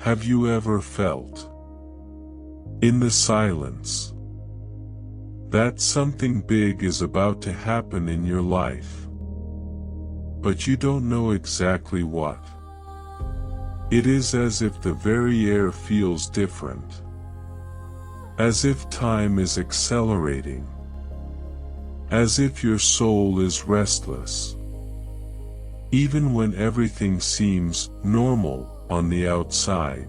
Have you ever felt, in the silence, that something big is about to happen in your life, but you don't know exactly what? It is as if the very air feels different, as if time is accelerating, as if your soul is restless, even when everything seems normal on the outside.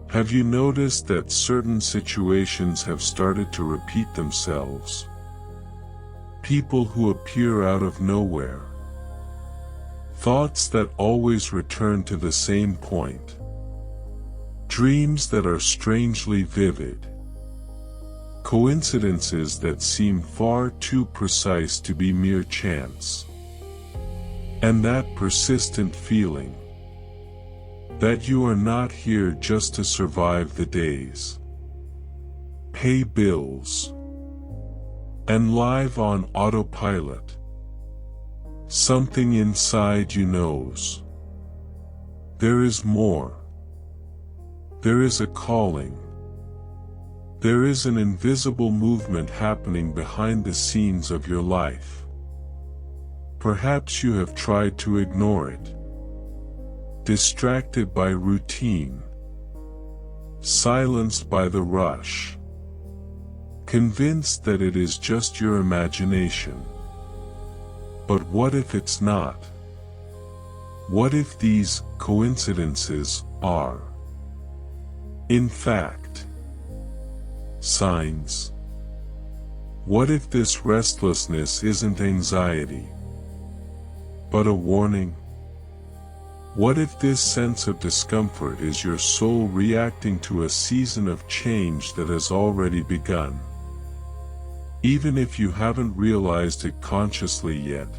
Have you noticed that certain situations have started to repeat themselves? People who appear out of nowhere. Thoughts that always return to the same point. Dreams that are strangely vivid. Coincidences that seem far too precise to be mere chance. And that persistent feeling that you are not here just to survive the days, pay bills, and live on autopilot. Something inside you knows there is more. There is a calling. There is an invisible movement happening behind the scenes of your life. Perhaps you have tried to ignore it. Distracted by routine, silenced by the rush, convinced that it is just your imagination. But what if it's not? What if these coincidences are, in fact, signs? What if this restlessness isn't anxiety, but a warning? What if this sense of discomfort is your soul reacting to a season of change that has already begun? Even if you haven't realized it consciously yet.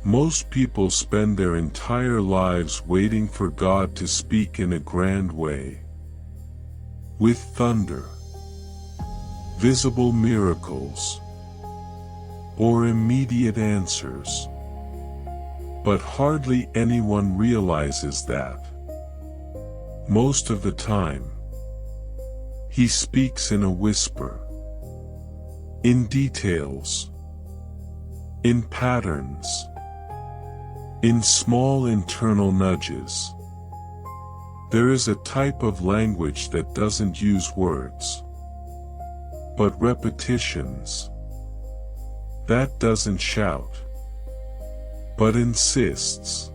Most people spend their entire lives waiting for God to speak in a grand way. With thunder, visible miracles, or immediate answers. But hardly anyone realizes that, most of the time, He speaks in a whisper, in details, in patterns, in small internal nudges. There is a type of language that doesn't use words, but repetitions, that doesn't shout, but insists,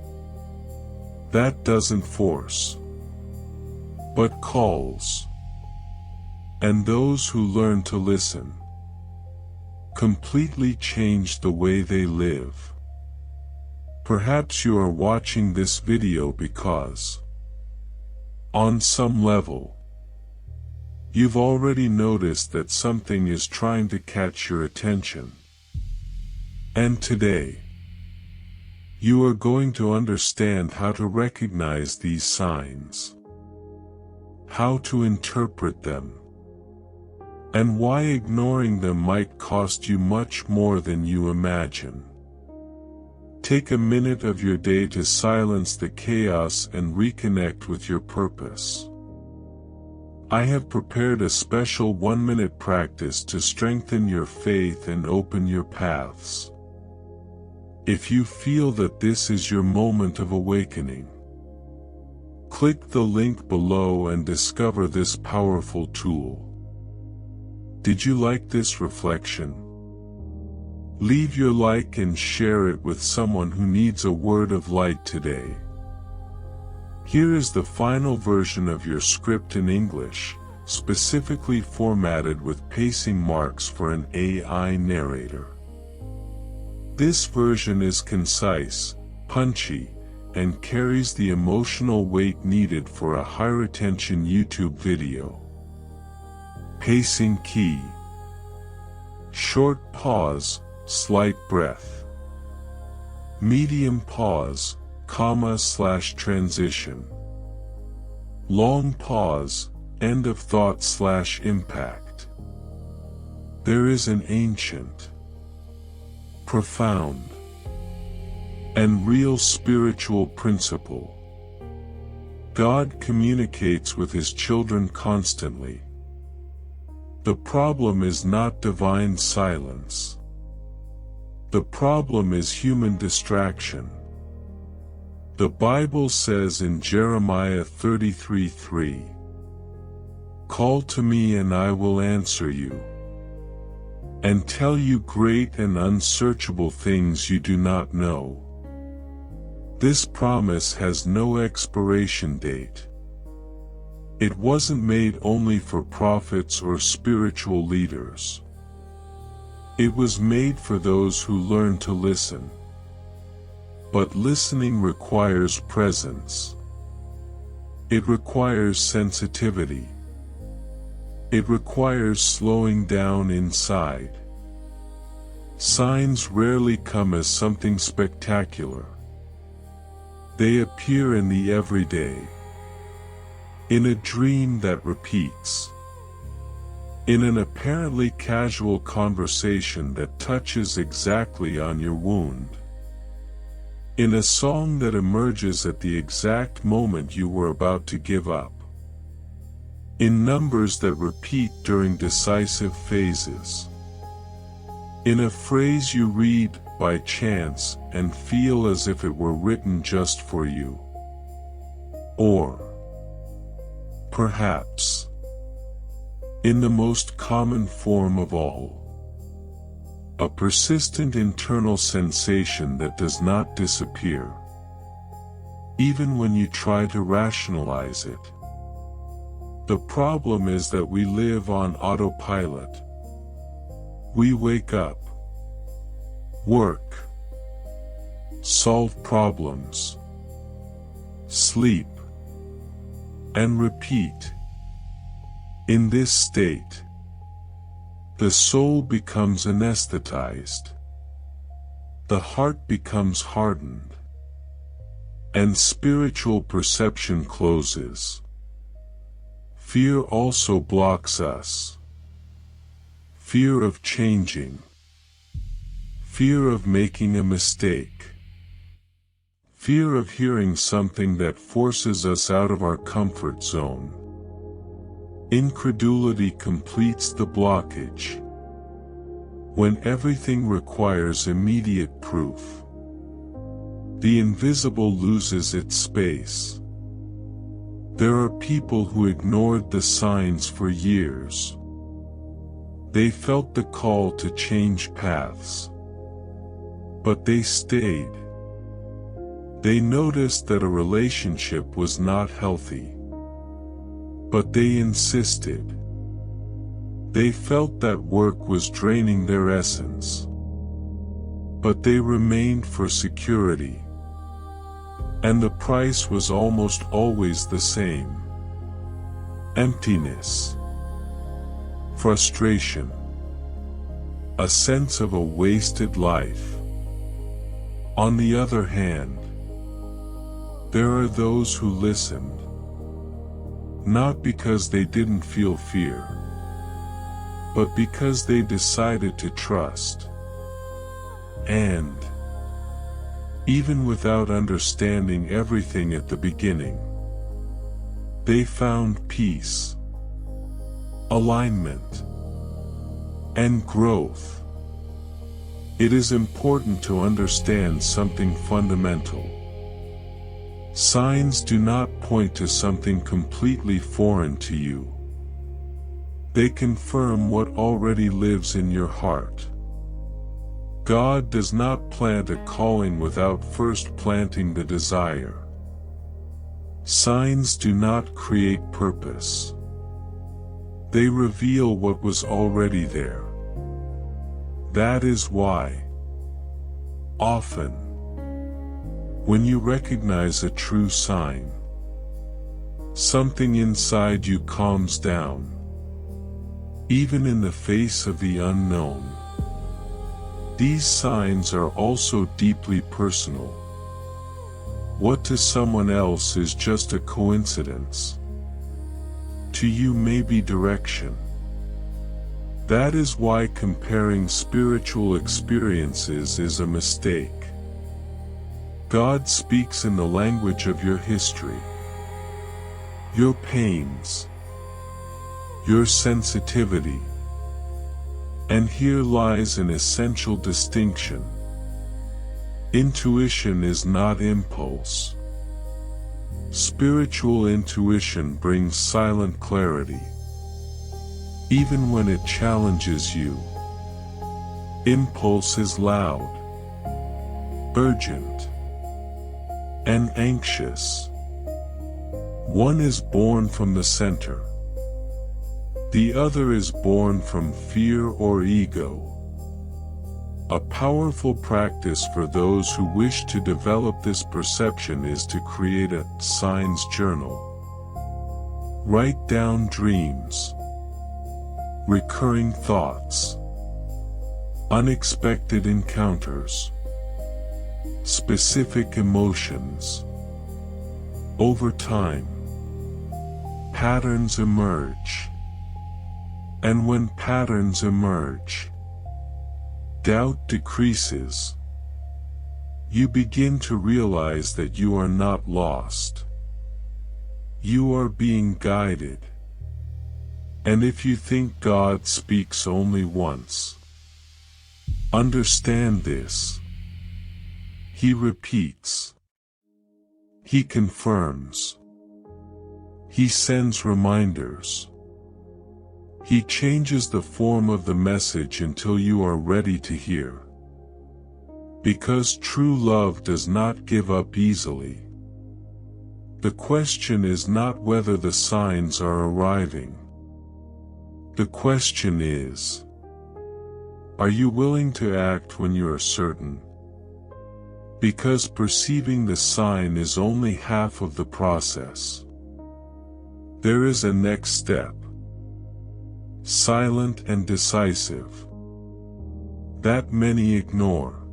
that doesn't force, but calls. And those who learn to listen completely change the way they live. Perhaps you are watching this video because, on some level, you've already noticed that something is trying to catch your attention. And today, you are going to understand how to recognize these signs, how to interpret them, and why ignoring them might cost you much more than you imagine. Take a minute of your day to silence the chaos and reconnect with your purpose. I have prepared a special 1-minute practice to strengthen your faith and open your paths. If you feel that this is your moment of awakening, click the link below and discover this powerful tool. Did you like this reflection? Leave your like and share it with someone who needs a word of light today. Here is the final version of your script in English, specifically formatted with pacing marks for an AI narrator. This version is concise, punchy, and carries the emotional weight needed for a high-retention YouTube video. Pacing key. Short pause, slight breath. Medium pause, comma/transition. Long pause, end of thought/impact. There is an ancient, profound, and real spiritual principle God communicates with His children constantly. The problem is not divine silence. The problem is human distraction. The Bible says in Jeremiah 33:3, "Call to me and I will answer you, and tell you great and unsearchable things you do not know." This promise has no expiration date. It wasn't made only for prophets or spiritual leaders. It was made for those who learn to listen. But listening requires presence. It requires sensitivity. It requires slowing down inside. Signs rarely come as something spectacular. They appear in the everyday, in a dream that repeats, in an apparently casual conversation that touches exactly on your wound, in a song that emerges at the exact moment you were about to give up, in numbers that repeat during decisive phases, in a phrase you read by chance and feel as if it were written just for you. Or, perhaps, in the most common form of all, a persistent internal sensation that does not disappear, even when you try to rationalize it. The problem is that we live on autopilot. We wake up, work, solve problems, sleep, and repeat. In this state, the soul becomes anesthetized, the heart becomes hardened, and spiritual perception closes. Fear also blocks us. Fear of changing. Fear of making a mistake. Fear of hearing something that forces us out of our comfort zone. Incredulity completes the blockage. When everything requires immediate proof, the invisible loses its space. There are people who ignored the signs for years. They felt the call to change paths, but they stayed. They noticed that a relationship was not healthy, but they insisted. They felt that work was draining their essence, but they remained for security. And the price was almost always the same: emptiness, frustration, a sense of a wasted life. On the other hand, there are those who listened, not because they didn't feel fear, but because they decided to trust. And, even without understanding everything at the beginning, they found peace, alignment, and growth. It is important to understand something fundamental. Signs do not point to something completely foreign to you. They confirm what already lives in your heart. God does not plant a calling without first planting the desire. Signs do not create purpose. They reveal what was already there. That is why, often, when you recognize a true sign, something inside you calms down, even in the face of the unknown. These signs are also deeply personal. What to someone else is just a coincidence, to you may be direction. That is why comparing spiritual experiences is a mistake. God speaks in the language of your history. your pains, your sensitivity. And here lies an essential distinction. Intuition is not impulse. Spiritual intuition brings silent clarity. Even when it challenges you. Impulse is loud, urgent, and anxious. One is born from the center. The other is born from fear or ego. A powerful practice for those who wish to develop this perception is to create a signs journal. Write down dreams, recurring thoughts, unexpected encounters, specific emotions. Over time, patterns emerge. And when patterns emerge, doubt decreases. You begin to realize that you are not lost. You are being guided. And if you think God speaks only once, understand this. He repeats. He confirms. He sends reminders. He changes the form of the message until you are ready to hear. Because true love does not give up easily. The question is not whether the signs are arriving. The question is, are you willing to act when you are certain? Because perceiving the sign is only half of the process. There is a next step. Silent and decisive. That many ignore.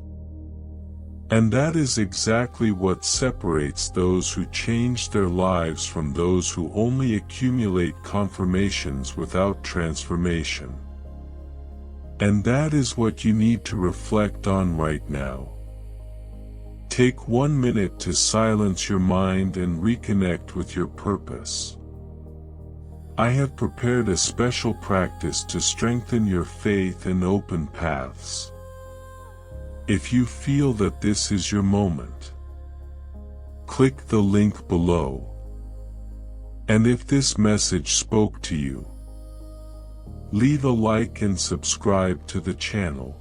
And that is exactly what separates those who change their lives from those who only accumulate confirmations without transformation. And that is what you need to reflect on right now. Take 1 minute to silence your mind and reconnect with your purpose. I have prepared a special practice to strengthen your faith and open paths. If you feel that this is your moment, click the link below. And if this message spoke to you, leave a like and subscribe to the channel.